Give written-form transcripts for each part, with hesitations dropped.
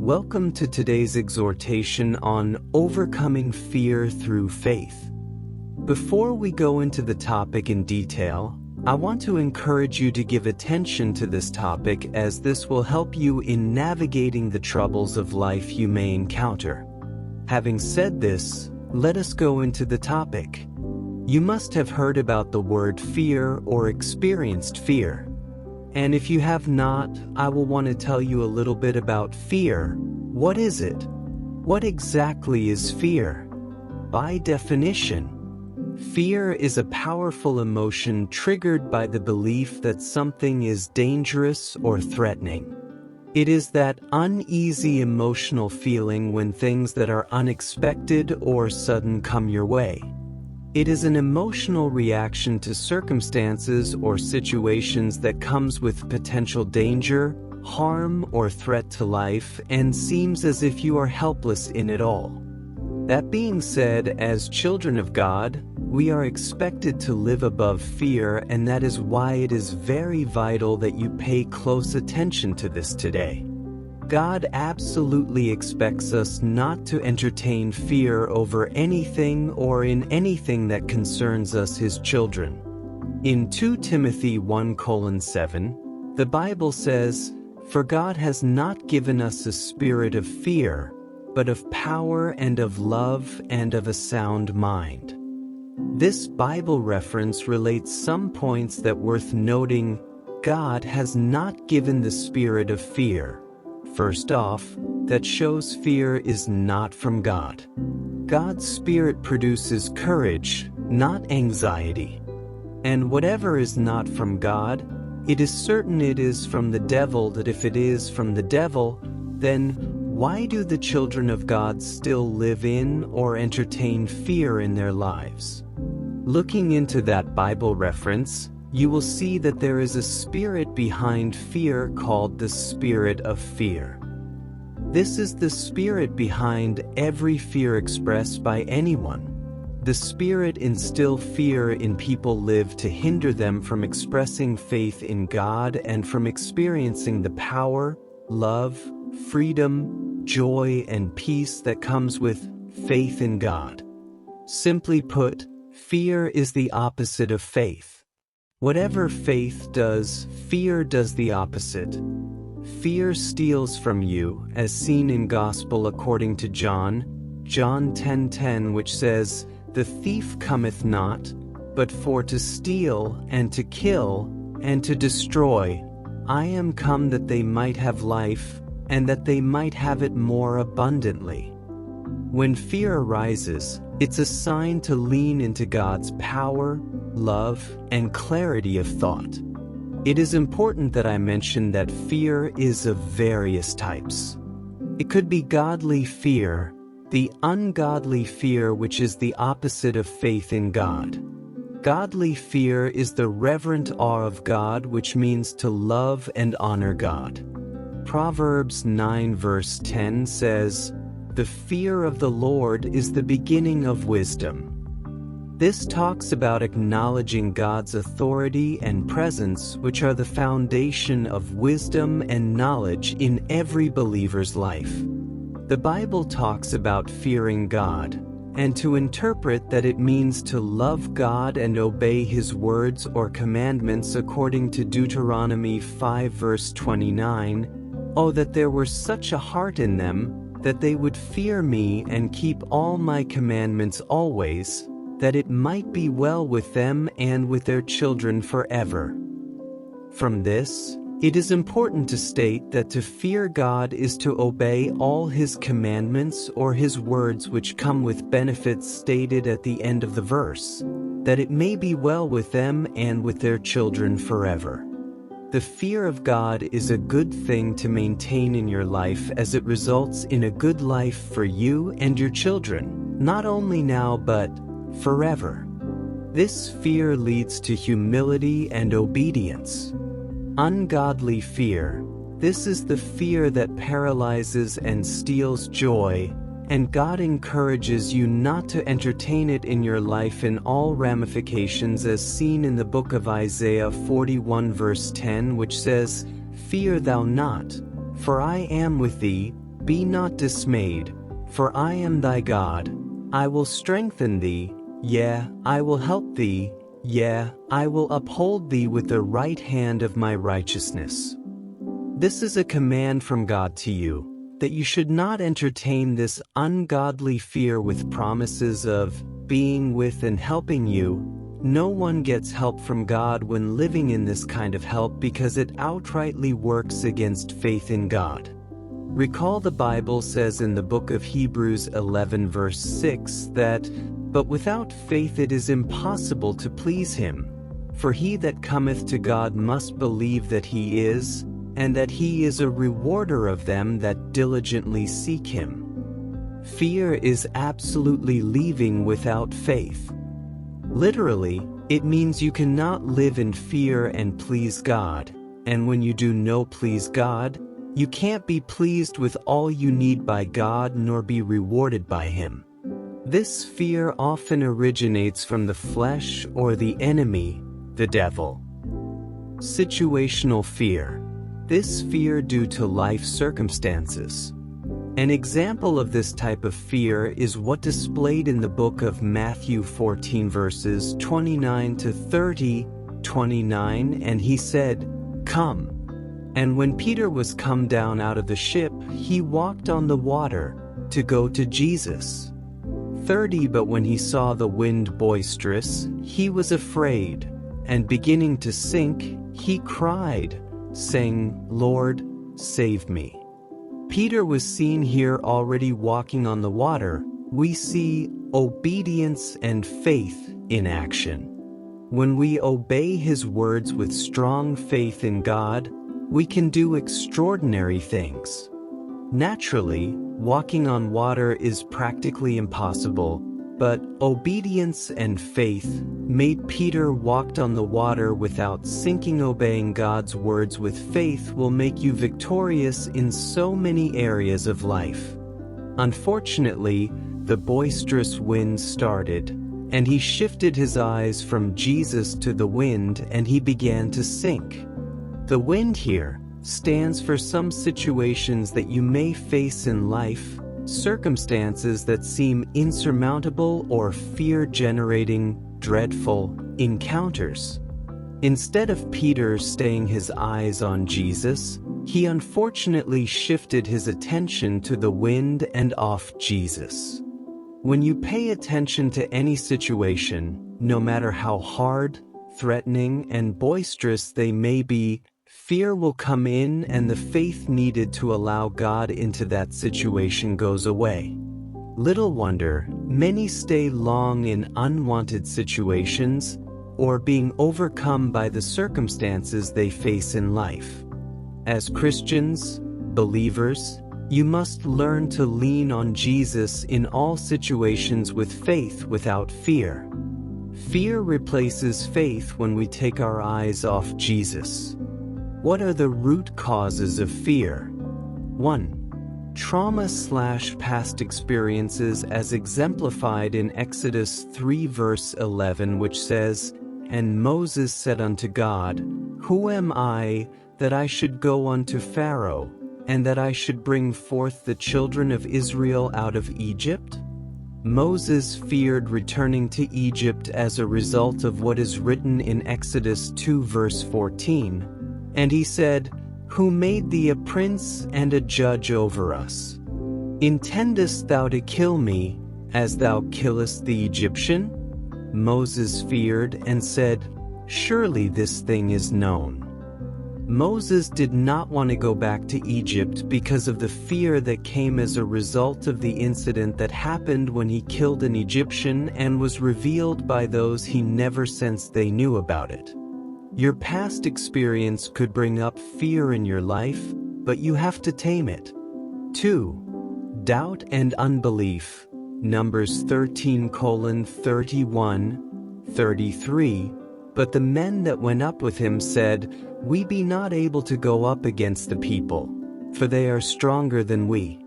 Welcome to today's exhortation on overcoming fear through faith. Before we go into the topic in detail, I want to encourage you to give attention to this topic, as this will help you in navigating the troubles of life you may encounter. Having said this, let us go into the topic. You must have heard about the word fear or experienced fear. And if you have not, I will want to tell you a little bit about fear. What is it? What exactly is fear? By definition, fear is a powerful emotion triggered by the belief that something is dangerous or threatening. It is that uneasy emotional feeling when things that are unexpected or sudden come your way. It is an emotional reaction to circumstances or situations that comes with potential danger, harm, or threat to life, and seems as if you are helpless in it all. That being said, as children of God, we are expected to live above fear, and that is why it is very vital that you pay close attention to this today. God absolutely expects us not to entertain fear over anything or in anything that concerns us, his children. In 2 Timothy 1:7, the Bible says, "For God has not given us a spirit of fear, but of power and of love and of a sound mind." This Bible reference relates some points that worth noting. God has not given the spirit of fear. First off, that shows fear is not from God. God's Spirit produces courage, not anxiety. And whatever is not from God, it is certain it is from the devil. That if it is from the devil, then why do the children of God still live in or entertain fear in their lives? Looking into that Bible reference, you will see that there is a spirit behind fear called the spirit of fear. This is the spirit behind every fear expressed by anyone. The spirit instill fear in people live to hinder them from expressing faith in God and from experiencing the power, love, freedom, joy, and peace that comes with faith in God. Simply put, fear is the opposite of faith. Whatever faith does, fear does the opposite. Fear steals from you, as seen in Gospel according to John 10:10, which says, "The thief cometh not, but for to steal, and to kill, and to destroy. I am come that they might have life, and that they might have it more abundantly." When fear arises, it's a sign to lean into God's power, love, and clarity of thought. It is important that I mention that fear is of various types. It could be godly fear, the ungodly fear which is the opposite of faith in God. Godly fear is the reverent awe of God, which means to love and honor God. Proverbs 9:10 says, "The fear of the Lord is the beginning of wisdom." This talks about acknowledging God's authority and presence, which are the foundation of wisdom and knowledge in every believer's life. The Bible talks about fearing God, and to interpret that it means to love God and obey His words or commandments according to Deuteronomy 5:29. "Oh, that there were such a heart in them, that they would fear me and keep all my commandments always, that it might be well with them and with their children forever." From this, it is important to state that to fear God is to obey all His commandments or His words, which come with benefits stated at the end of the verse, that it may be well with them and with their children forever. The fear of God is a good thing to maintain in your life, as it results in a good life for you and your children, not only now but forever. This fear leads to humility and obedience. Ungodly fear, this is the fear that paralyzes and steals joy, and God encourages you not to entertain it in your life in all ramifications, as seen in the book of Isaiah 41:10, which says, "Fear thou not, for I am with thee. Be not dismayed, for I am thy God. I will strengthen thee, yea, I will help thee, yea, I will uphold thee with the right hand of my righteousness. This is a command from God to you, that you should not entertain this ungodly fear with promises of being with and helping you. No one gets help from God when living in this kind of help because it outrightly works against faith in God. Recall the Bible says in the book of Hebrews 11 verse 6 that, "But without faith it is impossible to please him. For he that cometh to God must believe that he is, and that he is a rewarder of them that diligently seek him." Fear is absolutely leaving without faith. Literally, it means you cannot live in fear and please God, and when you do no please God, you can't be pleased with all you need by God nor be rewarded by him. This fear often originates from the flesh or the enemy, the devil. Situational fear. This fear due to life circumstances. An example of this type of fear is what displayed in the book of Matthew 14 verses 29 to 30, 29, and he said, "Come." And when Peter was come down out of the ship, he walked on the water to go to Jesus. 30, but when he saw the wind boisterous, he was afraid, and beginning to sink, he cried, saying, "Lord, save me." Peter was seen here already walking on the water. We see obedience and faith in action. When we obey his words with strong faith in God, we can do extraordinary things. Naturally, walking on water is practically impossible, but obedience and faith made Peter walk on the water without sinking. Obeying God's words with faith will make you victorious in so many areas of life. Unfortunately, the boisterous wind started, and he shifted his eyes from Jesus to the wind and he began to sink. The wind here stands for some situations that you may face in life, circumstances that seem insurmountable or fear-generating, dreadful encounters. Instead of Peter staying his eyes on Jesus, he unfortunately shifted his attention to the wind and off Jesus. When you pay attention to any situation, no matter how hard, threatening, and boisterous they may be, fear will come in and the faith needed to allow God into that situation goes away. Little wonder, many stay long in unwanted situations or being overcome by the circumstances they face in life. As Christians, believers, you must learn to lean on Jesus in all situations with faith without fear. Fear replaces faith when we take our eyes off Jesus. What are the root causes of fear? 1. Trauma/past experiences as exemplified in Exodus 3 verse 11, which says, "And Moses said unto God, Who am I, that I should go unto Pharaoh, and that I should bring forth the children of Israel out of Egypt?" Moses feared returning to Egypt as a result of what is written in Exodus 2 verse 14. And he said, "Who made thee a prince and a judge over us? Intendest thou to kill me, as thou killest the Egyptian?" Moses feared and said, "Surely this thing is known." Moses did not want to go back to Egypt because of the fear that came as a result of the incident that happened when he killed an Egyptian and was revealed by those he never sensed they knew about it. Your past experience could bring up fear in your life, but you have to tame it. 2. Doubt and unbelief. Numbers 13:31, 33. But the men that went up with him said, "We be not able to go up against the people, for they are stronger than we."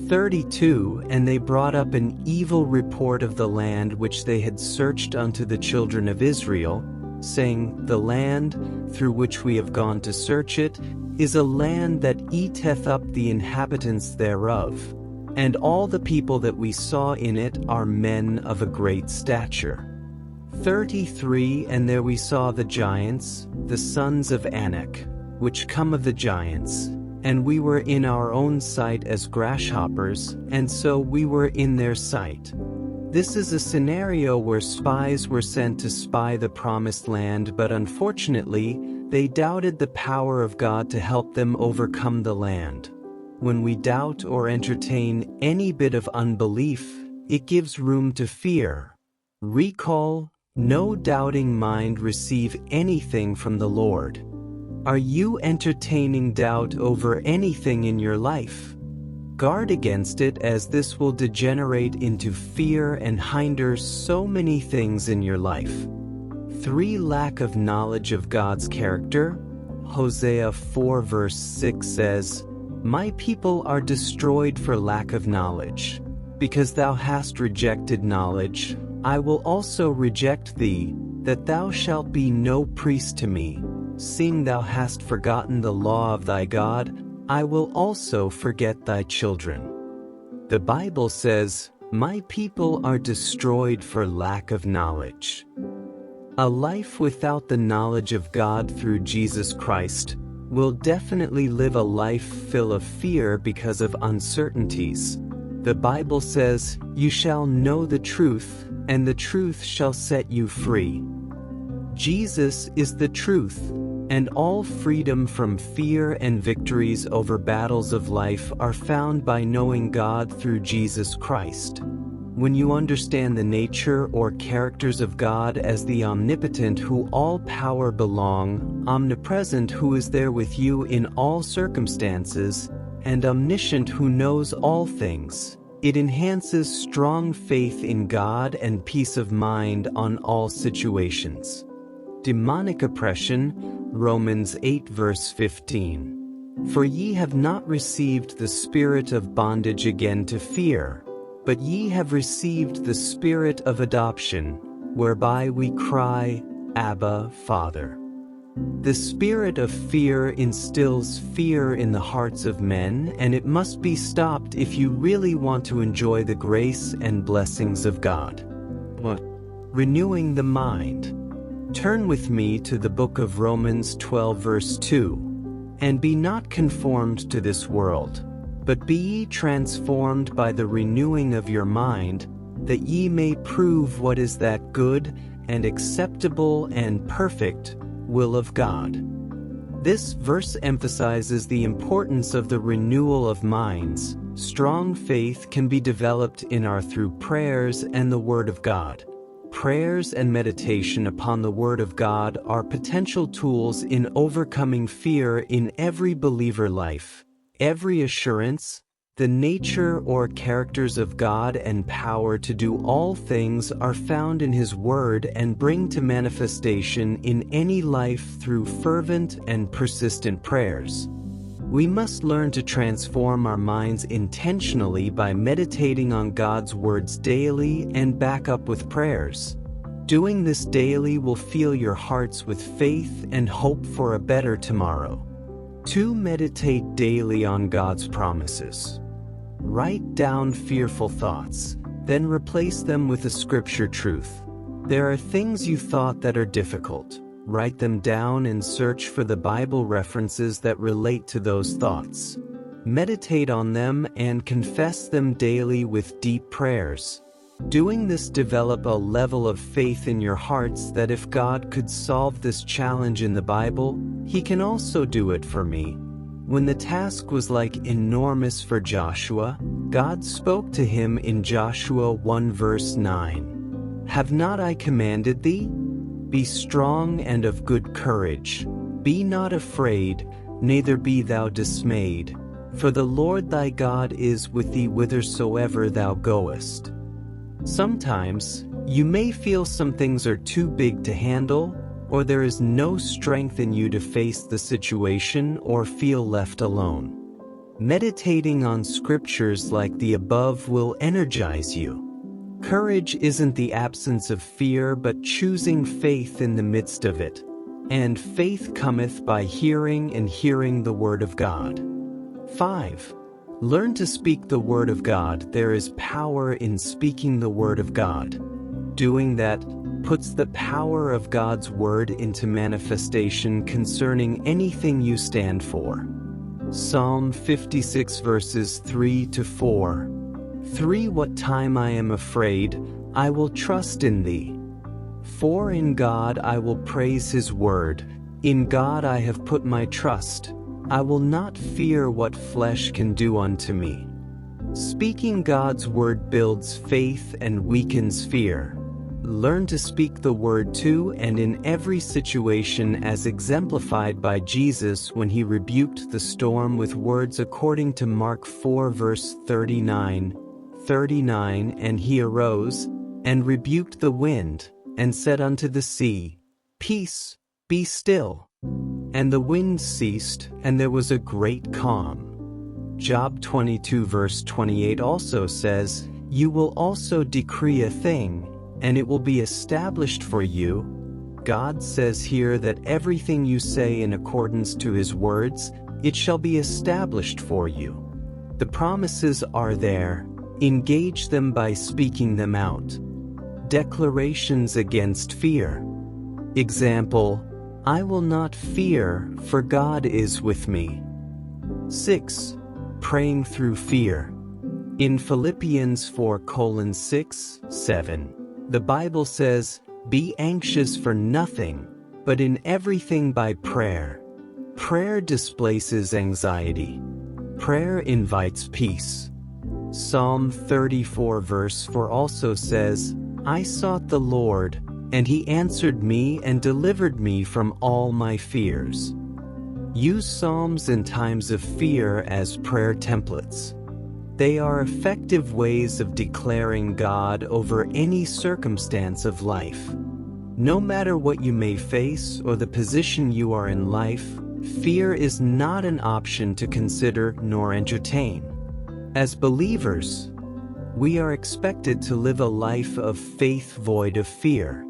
32. And they brought up an evil report of the land which they had searched unto the children of Israel, saying, "The land, through which we have gone to search it, is a land that eateth up the inhabitants thereof, and all the people that we saw in it are men of a great stature. 33 And there we saw the giants, the sons of Anak, which come of the giants, and we were in our own sight as grasshoppers, and so we were in their sight. This is a scenario where spies were sent to spy the promised land, but unfortunately, they doubted the power of God to help them overcome the land. When we doubt or entertain any bit of unbelief, it gives room to fear. Recall, no doubting mind receive anything from the Lord. Are you entertaining doubt over anything in your life? Guard against it, as this will degenerate into fear and hinder so many things in your life. 3 Lack of knowledge of God's character. Hosea 4 verse 6 says, My people are destroyed for lack of knowledge. Because thou hast rejected knowledge, I will also reject thee, that thou shalt be no priest to me. Seeing thou hast forgotten the law of thy God, I will also forget thy children. The Bible says, My people are destroyed for lack of knowledge. A life without the knowledge of God through Jesus Christ will definitely live a life full of fear because of uncertainties. The Bible says, You shall know the truth, and the truth shall set you free. Jesus is the truth, and all freedom from fear and victories over battles of life are found by knowing God through Jesus Christ. When you understand the nature or characters of God as the omnipotent who all power belong, omnipresent who is there with you in all circumstances, and omniscient who knows all things, it enhances strong faith in God and peace of mind on all situations. Demonic oppression, Romans 8 verse 15. For ye have not received the spirit of bondage again to fear, but ye have received the spirit of adoption, whereby we cry, Abba, Father. The spirit of fear instills fear in the hearts of men, and it must be stopped if you really want to enjoy the grace and blessings of God. Renewing the mind. Turn with me to the book of Romans 12 verse 2. And be not conformed to this world, but be ye transformed by the renewing of your mind, that ye may prove what is that good and acceptable and perfect will of God. This verse emphasizes the importance of the renewal of minds. Strong faith can be developed in our through prayers and the Word of God. Prayers and meditation upon the Word of God are potential tools in overcoming fear in every believer life. Every assurance, the nature or characters of God and power to do all things are found in His Word and bring to manifestation in any life through fervent and persistent prayers. We must learn to transform our minds intentionally by meditating on God's words daily and back up with prayers. Doing this daily will fill your hearts with faith and hope for a better tomorrow. 2. Meditate daily on God's promises. Write down fearful thoughts, then replace them with a scripture truth. There are things you thought that are difficult. Write them down and search for the Bible references that relate to those thoughts. Meditate on them and confess them daily with deep prayers. Doing this develop a level of faith in your hearts that if God could solve this challenge in the Bible, He can also do it for me. When the task was like enormous for Joshua, God spoke to him in Joshua 1 verse 9. Have not I commanded thee? Be strong and of good courage. Be not afraid, neither be thou dismayed. For the Lord thy God is with thee whithersoever thou goest. Sometimes, you may feel some things are too big to handle, or there is no strength in you to face the situation or feel left alone. Meditating on scriptures like the above will energize you. Courage isn't the absence of fear but choosing faith in the midst of it. And faith cometh by hearing, and hearing the word of God. 5. Learn to speak the word of God. There is power in speaking the word of God. Doing that puts the power of God's word into manifestation concerning anything you stand for. Psalm 56 verses 3 to 4. 3. What time I am afraid, I will trust in thee. 4. In God I will praise his word. In God I have put my trust. I will not fear what flesh can do unto me. Speaking God's word builds faith and weakens fear. Learn to speak the word to and in every situation, as exemplified by Jesus when he rebuked the storm with words according to Mark 4 verse 39. And he arose, and rebuked the wind, and said unto the sea, Peace, be still. And the wind ceased, and there was a great calm. Job 22 verse 28 also says, You will also decree a thing, and it will be established for you. God says here that everything you say in accordance to his words, it shall be established for you. The promises are there. Engage them by speaking them out. Declarations against fear. Example, I will not fear, for God is with me. 6. Praying through fear. In Philippians 4:6-7, the Bible says, Be anxious for nothing, but in everything by prayer. Prayer displaces anxiety. Prayer invites peace. Psalm 34 verse 4 also says, I sought the Lord, and he answered me and delivered me from all my fears. Use Psalms in times of fear as prayer templates. They are effective ways of declaring God over any circumstance of life. No matter what you may face or the position you are in life, fear is not an option to consider nor entertain. As believers, we are expected to live a life of faith void of fear.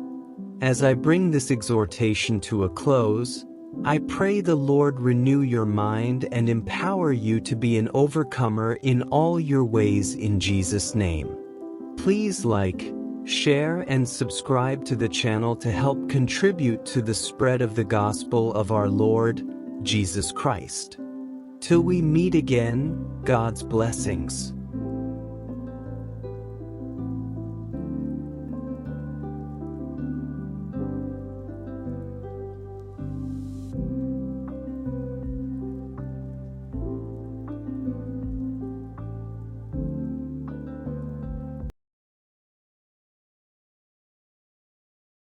As I bring this exhortation to a close, I pray the Lord renew your mind and empower you to be an overcomer in all your ways in Jesus' name. Please like, share, and subscribe to the channel to help contribute to the spread of the gospel of our Lord Jesus Christ. Till we meet again, God's blessings.